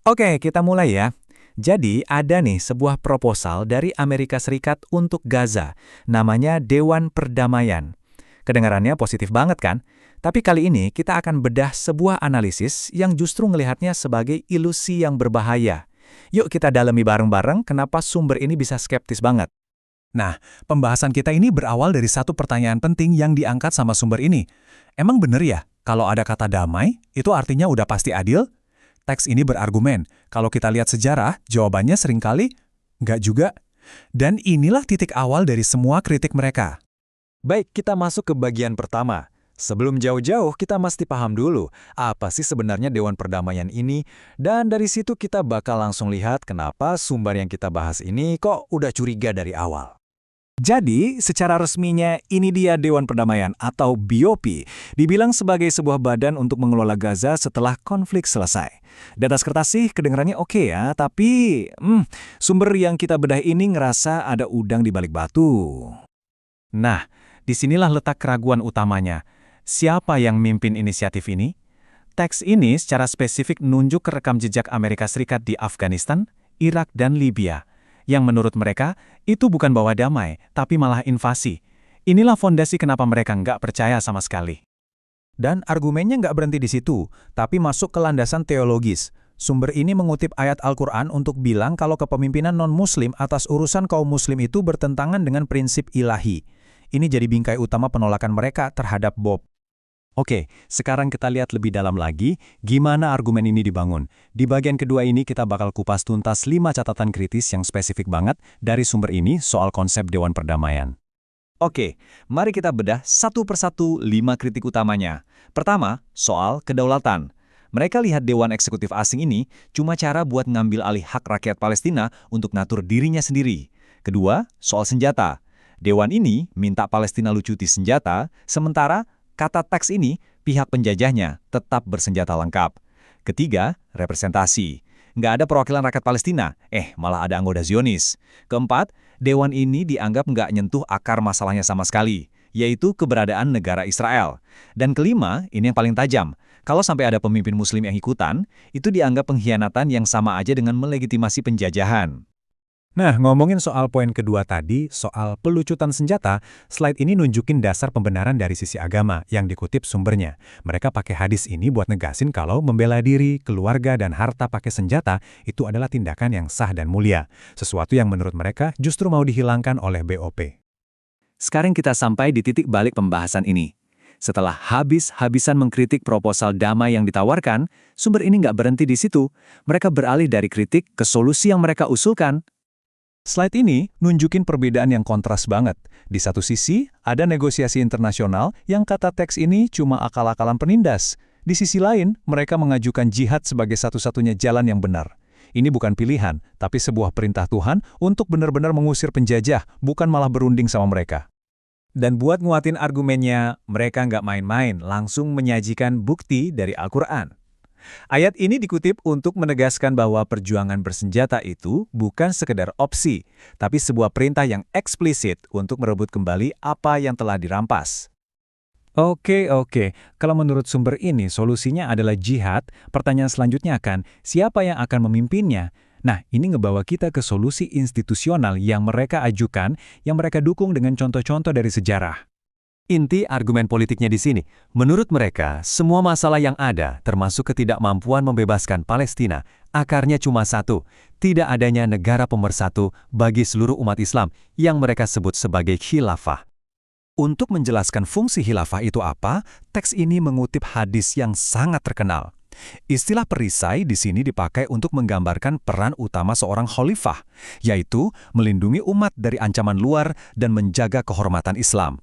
Oke, kita mulai ya. Jadi, ada nih sebuah proposal dari Amerika Serikat untuk Gaza, namanya Dewan Perdamaian. Kedengarannya positif banget kan? Tapi kali ini kita akan bedah sebuah analisis yang justru ngelihatnya sebagai ilusi yang berbahaya. Yuk kita dalami bareng-bareng kenapa sumber ini bisa skeptis banget. Nah, pembahasan kita ini berawal dari satu pertanyaan penting yang diangkat sama sumber ini. Emang bener ya, kalau ada kata damai, itu artinya udah pasti adil? Teks ini berargumen, kalau kita lihat sejarah, jawabannya seringkali nggak juga. Dan inilah titik awal dari semua kritik mereka. Baik, kita masuk ke bagian pertama. Sebelum jauh-jauh, kita mesti paham dulu apa sih sebenarnya Dewan Perdamaian ini, dan dari situ kita bakal langsung lihat kenapa sumber yang kita bahas ini kok udah curiga dari awal. Jadi, secara resminya ini dia Dewan Perdamaian atau BOP, dibilang sebagai sebuah badan untuk mengelola Gaza setelah konflik selesai. Di atas kertas sih kedengarannya oke ya, tapi sumber yang kita bedah ini ngerasa ada udang di balik batu. Nah, disinilah letak keraguan utamanya. Siapa yang mimpin inisiatif ini? Teks ini secara spesifik nunjuk ke rekam jejak Amerika Serikat di Afghanistan, Irak, dan Libya, yang menurut mereka itu bukan bawa damai, tapi malah invasi. Inilah fondasi kenapa mereka nggak percaya sama sekali. Dan argumennya nggak berhenti di situ, tapi masuk ke landasan teologis. Sumber ini mengutip ayat Al-Quran untuk bilang kalau kepemimpinan non-Muslim atas urusan kaum Muslim itu bertentangan dengan prinsip ilahi. Ini jadi bingkai utama penolakan mereka terhadap Bob. Oke, sekarang kita lihat lebih dalam lagi gimana argumen ini dibangun. Di bagian kedua ini kita bakal kupas tuntas 5 catatan kritis yang spesifik banget dari sumber ini soal konsep Dewan Perdamaian. Oke, mari kita bedah satu persatu 5 kritik utamanya. Pertama, soal kedaulatan. Mereka lihat Dewan Eksekutif asing ini cuma cara buat ngambil alih hak rakyat Palestina untuk ngatur dirinya sendiri. Kedua, soal senjata. Dewan ini minta Palestina lucuti senjata, sementara kata teks ini, pihak penjajahnya tetap bersenjata lengkap. Ketiga, representasi. Nggak ada perwakilan rakyat Palestina, malah ada anggota Zionis. Keempat, Dewan ini dianggap nggak nyentuh akar masalahnya sama sekali, yaitu keberadaan negara Israel. Dan kelima, ini yang paling tajam. Kalau sampai ada pemimpin Muslim yang ikutan, itu dianggap pengkhianatan yang sama aja dengan melegitimasi penjajahan. Nah, ngomongin soal poin kedua tadi, soal pelucutan senjata, slide ini nunjukin dasar pembenaran dari sisi agama yang dikutip sumbernya. Mereka pakai hadis ini buat negasin kalau membela diri, keluarga, dan harta pakai senjata itu adalah tindakan yang sah dan mulia. Sesuatu yang menurut mereka justru mau dihilangkan oleh BOP. Sekarang kita sampai di titik balik pembahasan ini. Setelah habis-habisan mengkritik proposal damai yang ditawarkan, sumber ini nggak berhenti di situ. Mereka beralih dari kritik ke solusi yang mereka usulkan. Slide ini nunjukin perbedaan yang kontras banget. Di satu sisi, ada negosiasi internasional yang kata teks ini cuma akal-akalan penindas. Di sisi lain, mereka mengajukan jihad sebagai satu-satunya jalan yang benar. Ini bukan pilihan, tapi sebuah perintah Tuhan untuk benar-benar mengusir penjajah, bukan malah berunding sama mereka. Dan buat nguatin argumennya, mereka nggak main-main, langsung menyajikan bukti dari Al-Quran. Ayat ini dikutip untuk menegaskan bahwa perjuangan bersenjata itu bukan sekedar opsi, tapi sebuah perintah yang eksplisit untuk merebut kembali apa yang telah dirampas. Oke. Kalau menurut sumber ini, solusinya adalah jihad. Pertanyaan selanjutnya akan, siapa yang akan memimpinnya? Nah, ini ngebawa kita ke solusi institusional yang mereka ajukan, yang mereka dukung dengan contoh-contoh dari sejarah. Inti argumen politiknya di sini, menurut mereka, semua masalah yang ada, termasuk ketidakmampuan membebaskan Palestina, akarnya cuma satu, tidak adanya negara pemersatu bagi seluruh umat Islam yang mereka sebut sebagai khilafah. Untuk menjelaskan fungsi khilafah itu apa, teks ini mengutip hadis yang sangat terkenal. Istilah perisai di sini dipakai untuk menggambarkan peran utama seorang khalifah, yaitu melindungi umat dari ancaman luar dan menjaga kehormatan Islam.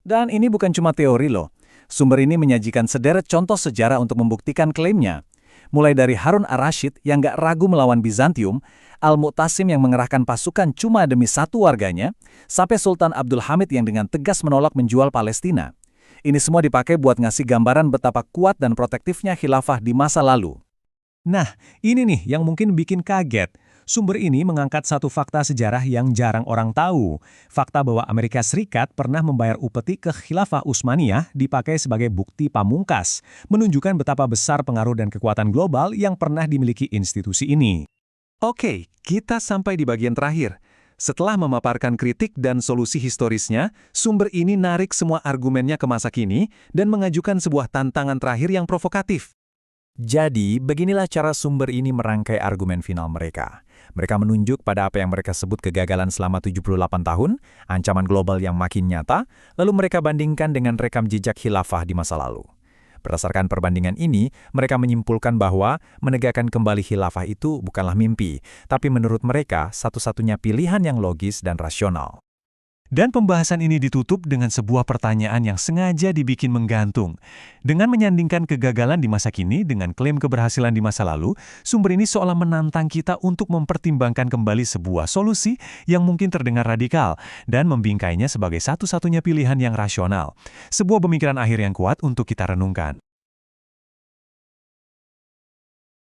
Dan ini bukan cuma teori loh. Sumber ini menyajikan sederet contoh sejarah untuk membuktikan klaimnya. Mulai dari Harun ar-Rasyid yang gak ragu melawan Bizantium, Al-Mu'tasim yang mengerahkan pasukan cuma demi satu warganya, sampai Sultan Abdul Hamid yang dengan tegas menolak menjual Palestina. Ini semua dipakai buat ngasih gambaran betapa kuat dan protektifnya khilafah di masa lalu. Nah, ini nih yang mungkin bikin kaget. Sumber ini mengangkat satu fakta sejarah yang jarang orang tahu. Fakta bahwa Amerika Serikat pernah membayar upeti ke Khilafah Utsmaniyah dipakai sebagai bukti pamungkas, menunjukkan betapa besar pengaruh dan kekuatan global yang pernah dimiliki institusi ini. Oke, kita sampai di bagian terakhir. Setelah memaparkan kritik dan solusi historisnya, sumber ini narik semua argumennya ke masa kini dan mengajukan sebuah tantangan terakhir yang provokatif. Jadi, beginilah cara sumber ini merangkai argumen final mereka. Mereka menunjuk pada apa yang mereka sebut kegagalan selama 78 tahun, ancaman global yang makin nyata, lalu mereka bandingkan dengan rekam jejak khilafah di masa lalu. Berdasarkan perbandingan ini, mereka menyimpulkan bahwa menegakkan kembali khilafah itu bukanlah mimpi, tapi menurut mereka satu-satunya pilihan yang logis dan rasional. Dan pembahasan ini ditutup dengan sebuah pertanyaan yang sengaja dibikin menggantung. Dengan menyandingkan kegagalan di masa kini dengan klaim keberhasilan di masa lalu, sumber ini seolah menantang kita untuk mempertimbangkan kembali sebuah solusi yang mungkin terdengar radikal dan membingkainya sebagai satu-satunya pilihan yang rasional. Sebuah pemikiran akhir yang kuat untuk kita renungkan.